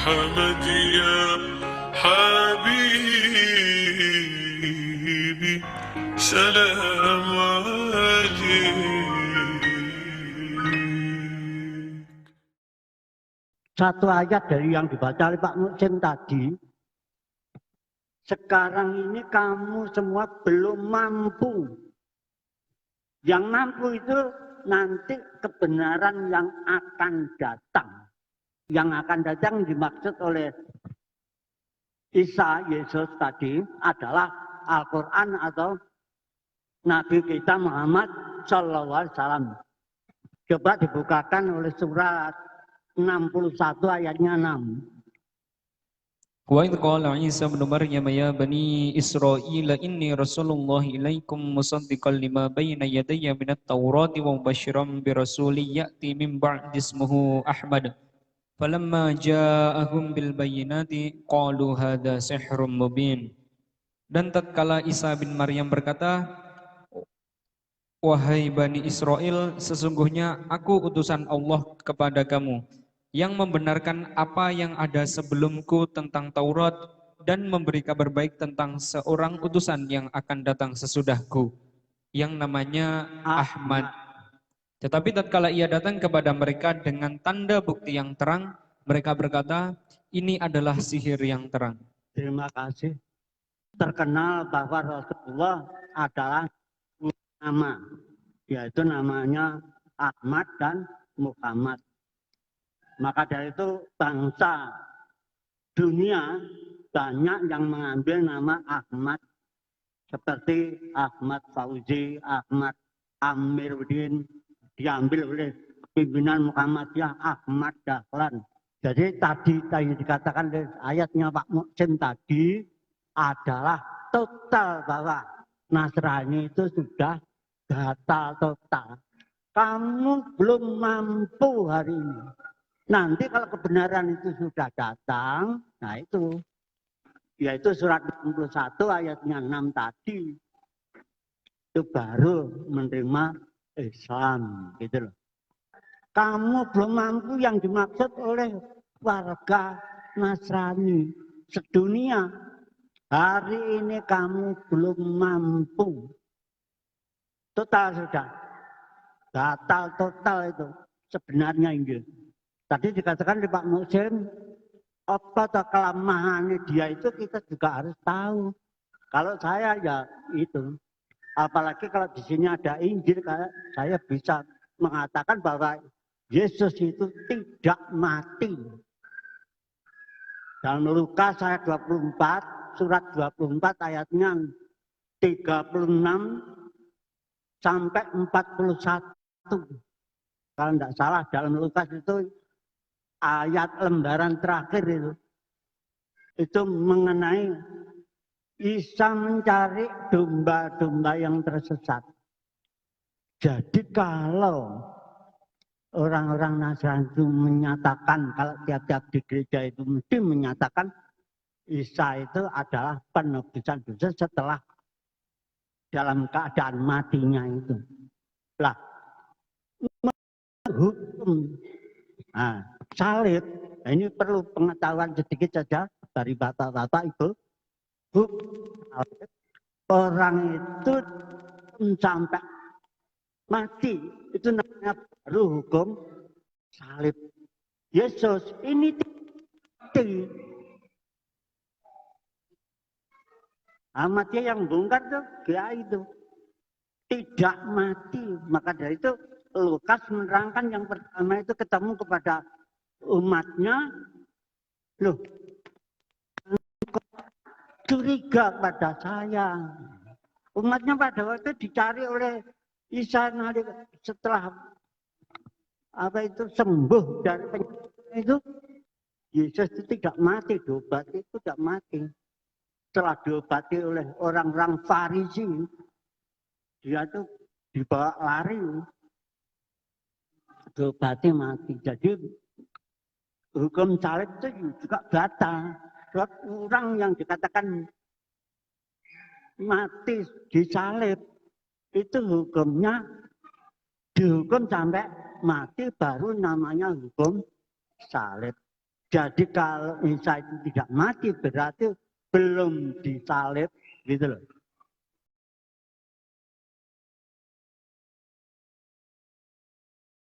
محمد يا حبيبي سلام عليك. Satu ayat dari yang dibaca oleh Pak Muhsin tadi, sekarang ini kamu semua belum mampu. Yang mampu itu nanti kebenaran yang akan datang. Yang akan datang dimaksud oleh Isa, Yesus tadi adalah Al-Quran atau Nabi kita Muhammad Sallallahu Alaihi Wasallam. Coba dibukakan oleh surat 61 ayatnya 6. Wa idh qala Isa ibn Maryam ya bani Israil inni rasulullah ilaikum musaddiqan lima bayna yadayya minat Taurati wa mubasysyiran bi rasulin ya'ti min ba'di ismuhu Ahmad. Falamma ja'ahum bil bayyinati qalu hadza sihrun mubin. Dan tatkala Isa bin Maryam berkata, wahai Bani Israel, sesungguhnya aku utusan Allah kepada kamu yang membenarkan apa yang ada sebelumku tentang Taurat dan memberi kabar baik tentang seorang utusan yang akan datang sesudahku yang namanya Ahmad. Tetapi tatkala ia datang kepada mereka dengan tanda bukti yang terang, mereka berkata, ini adalah sihir yang terang. Terima kasih. Terkenal bahwa Rasulullah adalah nama, yaitu namanya Ahmad dan Muhammad. Maka dari itu bangsa dunia banyak yang mengambil nama Ahmad. Seperti Ahmad Fauzi, Ahmad Amiruddin, diambil oleh pimpinan Muhammadiyah Ahmad Dahlan. Jadi tadi dikatakan dari ayatnya Pak Muhsin tadi adalah total bahwa Nasrani itu sudah gatal total. Kamu belum mampu hari ini. Nanti kalau kebenaran itu sudah datang, nah itu, yaitu surat 61 ayatnya 6 tadi, itu baru menerima Islam, gitu loh. Kamu belum mampu yang dimaksud oleh warga Nasrani sedunia. Hari ini kamu belum mampu. Total sudah. Gatal total itu sebenarnya ini. Tadi dikatakan di Pak Muhsin, apa kelemahan dia itu kita juga harus tahu. Kalau saya ya itu, apalagi kalau di sini ada Injil, saya bisa mengatakan bahwa Yesus itu tidak mati. Dalam Lukas ayat 24, surat 24 ayatnya 36 sampai 41. Kalau tidak salah dalam Lukas itu ayat lembaran terakhir itu mengenai Isa mencari domba-domba yang tersesat. Jadi kalau orang-orang Nasrani itu menyatakan, kalau tiap-tiap di gereja itu mesti menyatakan Isa itu adalah penebusan dosa setelah dalam keadaan matinya itu. Lah, hukum salib, ini perlu pengetahuan sedikit saja dari bapak-bapak itu. Orang itu sampai mati, itu namanya baru hukum salib. Yesus ini mati. Mati yang bongkar tuh, dia itu tidak mati. Maka dari itu Lukas menerangkan yang pertama itu ketemu kepada umatnya, loh, curiga pada saya. Umatnya pada waktu dicari oleh Isa setelah apa itu sembuh dari penyakit itu, Yesus itu tidak mati, diobati itu tidak mati. Setelah diobati oleh orang-orang Farisi, dia tuh dibawa lari, diobati mati. Jadi hukum salib itu juga batal. Orang yang dikatakan mati disalib itu hukumnya dihukum sampai mati baru namanya hukum salib. Jadi kalau Isa itu tidak mati berarti belum disalib gitu loh.